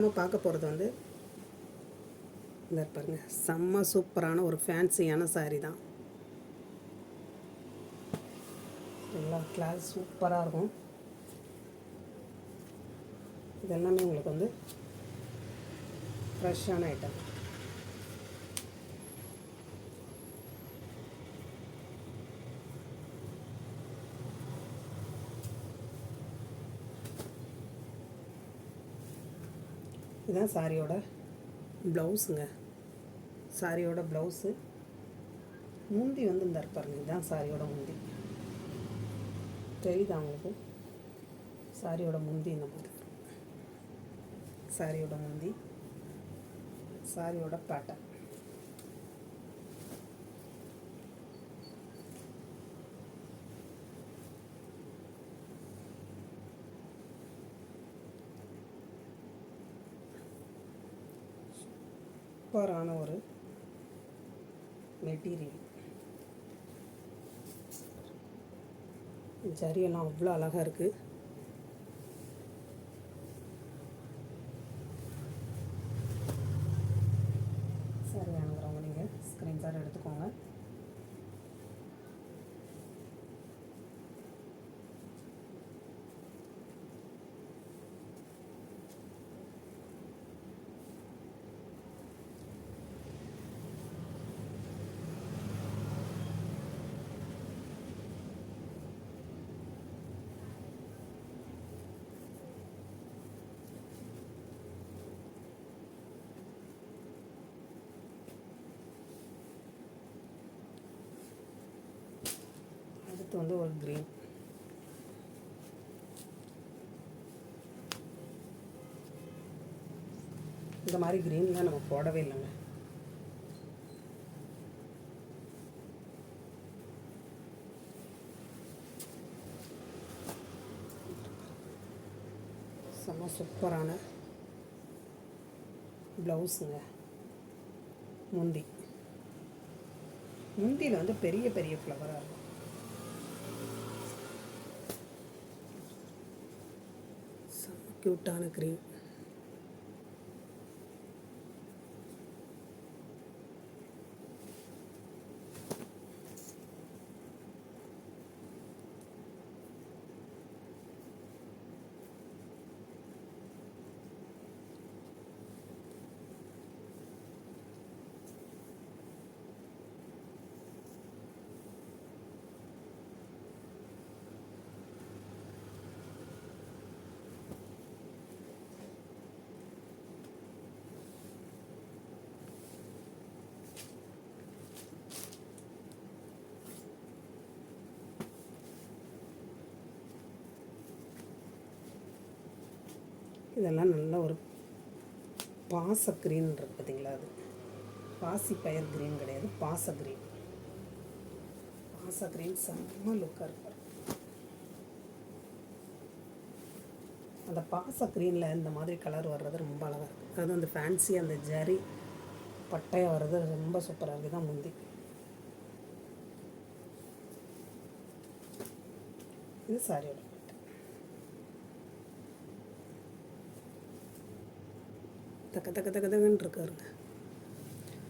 நம்ம பார்க்க போகிறது வந்து இந்த பாருங்க, செம்ம சூப்பரான ஒரு ஃபேன்சியான சாரீ தான். எல்லா கிளாஸ் சூப்பராக இருக்கும். இது எல்லாமே உங்களுக்கு வந்து ஃப்ரெஷ்ஷான ஐட்டம். இதுதான் சாரியோட ப்ளவுஸுங்க. சாரியோட ப்ளவுஸு. முந்தி வந்து இந்த பாருங்க, இதுதான் சாரியோட முந்தி. தெரியுதா உங்களுக்கு? சாரியோட முந்தி இந்த மாதிரி. சாரியோட முந்தி, சாரியோட பேட்டர்ன். சூப்பரான ஒரு மெட்டீரியல். ஜரியெல்லாம் அவ்வளோ அழகாக இருக்குது. சரி அனுப்புகிறவங்க நீங்கள் ஸ்க்ரீன்ஷாட் எடுத்துக்கோங்க. அடுத்து வந்து ஒரு க்ரீன். இந்த மாதிரி க்ரீன்லாம் நம்ம போடவே இல்லைங்க. செம்ம சூப்பரான ப்ளவுஸுங்க. முந்தியில் வந்து பெரிய பெரிய ஃப்ளவராக இருக்கும். செம்ம க்யூட்டான க்ரீன். இதெல்லாம் நல்ல ஒரு பாச க்ரீன் இருக்குது பார்த்தீங்களா? அது பாசி பயிர் க்ரீன் கிடையாது, பாச க்ரீன். பாச க்ரீன் செம்ம லுக்காக இருக்கும். அந்த பாச க்ரீனில் இந்த மாதிரி கலர் வர்றது ரொம்ப அழகாக இருக்குது. அது அந்த ஃபேன்சி அந்த ஜரி பட்டையாக வர்றது ரொம்ப சூப்பராக இருக்குது. தான் முந்தி. இது சாரியோட தக்க தக்க தக்க தக்கன்னு இருக்காருங்க.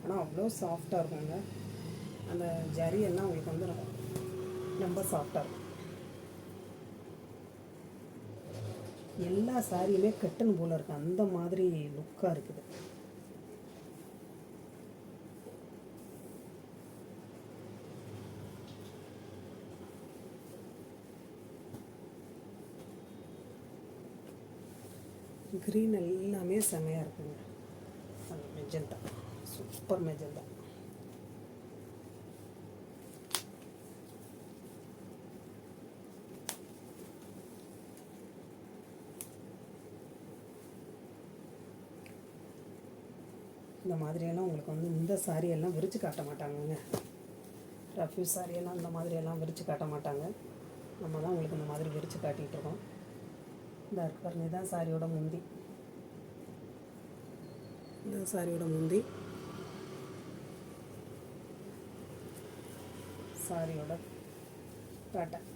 ஆனால் அவ்வளோ சாஃப்டாக இருக்குங்க. அந்த ஜரி எல்லாம் உங்களுக்கு வந்து ரொம்ப சாஃப்டாக இருக்கும். எல்லா சாரியுமே கட்டுன்னு போல் இருக்குது. அந்த மாதிரி லுக்காக இருக்குது. க்ரீன் எல்லாமே செமையாக இருக்குங்க. அந்த மெஜந்தா சூப்பர் மெஜந்தா. இந்த மாதிரியெல்லாம் உங்களுக்கு வந்து இந்த சாரியெல்லாம் விரித்து காட்ட மாட்டாங்கங்க. ரஃப்யூ சாரியெல்லாம் இந்த மாதிரியெல்லாம் விரித்து காட்ட மாட்டாங்க. நம்ம தான் உங்களுக்கு இந்த மாதிரி விரித்து காட்டிகிட்டு இருக்கோம். இந்த பாருங்க, இதுதான் சாரியோட முந்தி. இந்த சாரியோட முந்தி, சாரியோட பேட்டர்ன்.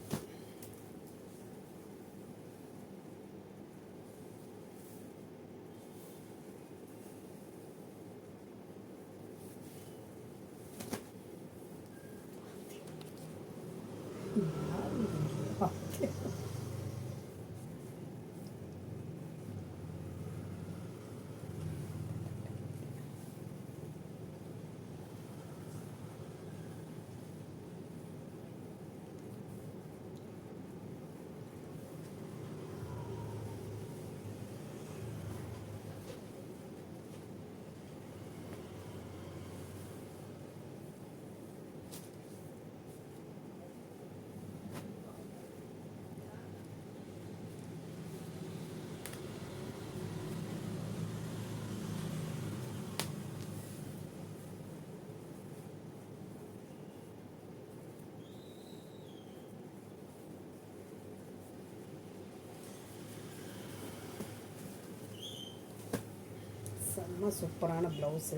செம்ம சூப்பரான ப்ளவுஸு.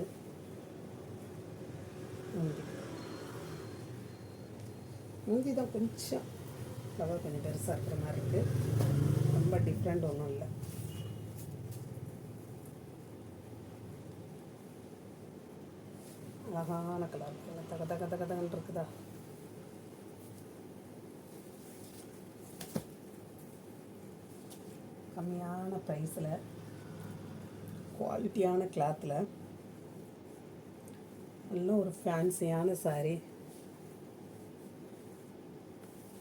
முந்தி தான் கொஞ்சம் ஃப்ளவர் கொஞ்சம் பெருசாக இருக்கிற மாதிரி இருக்குது. ரொம்ப டிஃப்ரெண்ட் ஒன்றும் இல்லை. அழகான கலர், தக தக தக தகன்னு இருக்குதா. கம்மியான ப்ரைஸில் குவாலிட்டியான கிளாத்தில் நல்ல ஒரு ஃபேன்சியான சாரீ.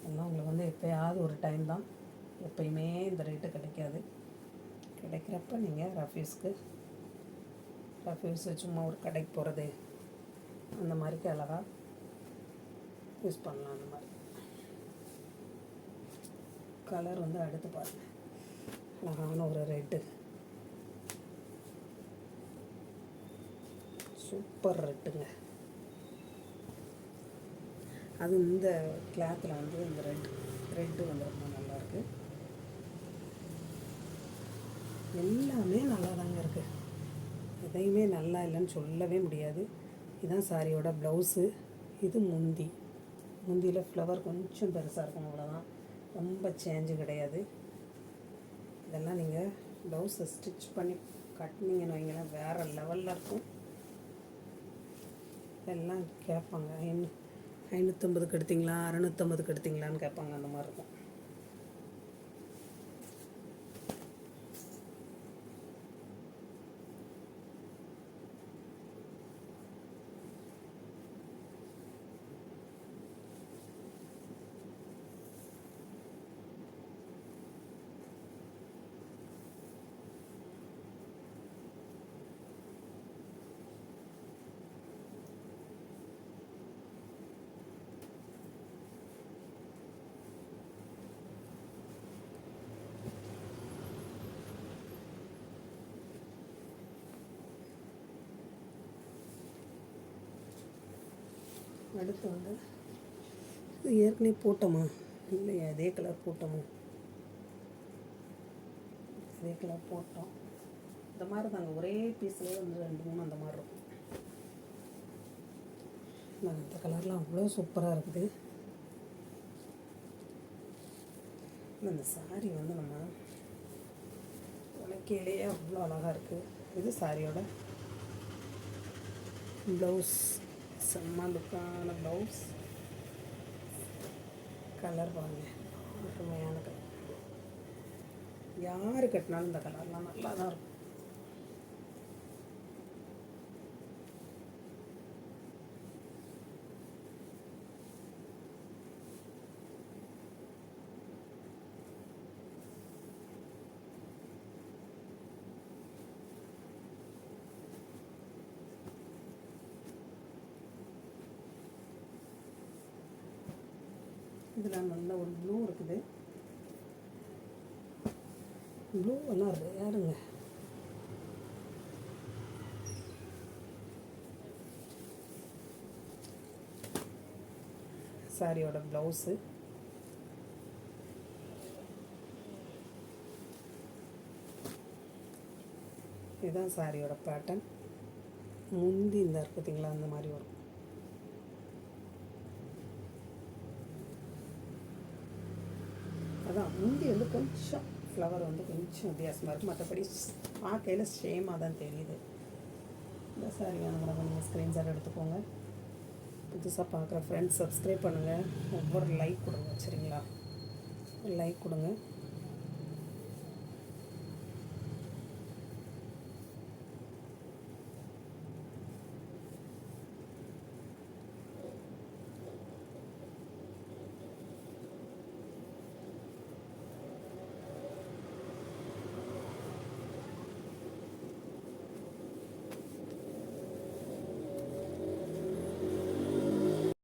எல்லாம் உங்களுக்கு வந்து எப்போயாவது ஒரு டைம் தான், எப்பயுமே இந்த ரேட்டு கிடைக்காது. கிடைக்கிறப்ப நீங்கள் ரஃப்யூஸ் சும்மா ஒரு கடைக்கு போகிறது அந்த மாதிரிக்கு அழகாக யூஸ் பண்ணலாம். அந்த மாதிரி கலர் வந்து அடுத்து பாருங்கள், அழகான ஒரு ரெட்டு, சூப்பர் ரெட்டுங்க. அது இந்த கிளாத்தில் வந்து இந்த ரெட்டு வந்து ரொம்ப நல்லாயிருக்கு. எல்லாமே நல்லா தாங்க இருக்குது, எதையுமே நல்லா இல்லைன்னு சொல்லவே முடியாது. இதுதான் சாரியோட ப்ளவுஸு. இது முந்தியில் ஃப்ளவர் கொஞ்சம் பெருசாக இருக்கும், அவ்வளோதான், ரொம்ப சேஞ்சு கிடையாது. இதெல்லாம் நீங்கள் ப்ளவுஸை ஸ்டிச் பண்ணி கட்டினீங்கன்னு வைங்களேன், வேறு லெவலில் இருக்கும். எல்லாம் கேட்பாங்க, 550 எடுத்தீங்களா 650 எடுத்தீங்களான்னு கேட்பாங்க. அந்த மாதிரி இருக்கும். அடுத்து வந்து இது ஏற்கனவே போட்டோமா இல்லையா, அதே கலர் போட்டோம். இந்த மாதிரி தாங்க, ஒரே பீஸ்லேயே வந்து 2-3 அந்த மாதிரி இருக்கும். இந்த கலர்லாம் அவ்வளோ சூப்பராக இருக்குது. இந்த சாரீ வந்து நம்ம உலக்கையிலேயே அவ்வளோ அழகாக இருக்குது. இது சாரியோட ப்ளவுஸ், செம்ம லுக்கான ப்ளவுஸ். கலர் பாருங்க, அருமையான கலர். யார் கட்டினாலும் இந்த கலர்லாம் நல்லா தான் இருக்கும். இதில் நல்ல ஒரு ப்ளூ இருக்குது. ப்ளூ எல்லாம் ரேருங்க. சாரியோட ப்ளவுஸு. இதுதான் சாரியோட பேட்டர்ன். முந்தி இந்த பார்த்தீங்களா, அந்த மாதிரி வரும். அதான் முந்தி வந்து கொஞ்சம் ஃப்ளவர் வந்து கொஞ்சம் வித்தியாசமாக இருக்குது, மற்றபடி பார்க்கையில் சேமாக தான் தெரியுது. இந்த சாரி வேணுங்கிறவங்க நீங்கள் ஸ்க்ரீன்ஷாட் எடுத்துக்கோங்க. புதுசாக பார்க்குற ஃப்ரெண்ட்ஸ் சப்ஸ்கிரைப் பண்ணுங்கள். ஒவ்வொரு லைக் கொடுங்க, சரிங்களா? லைக் கொடுங்க.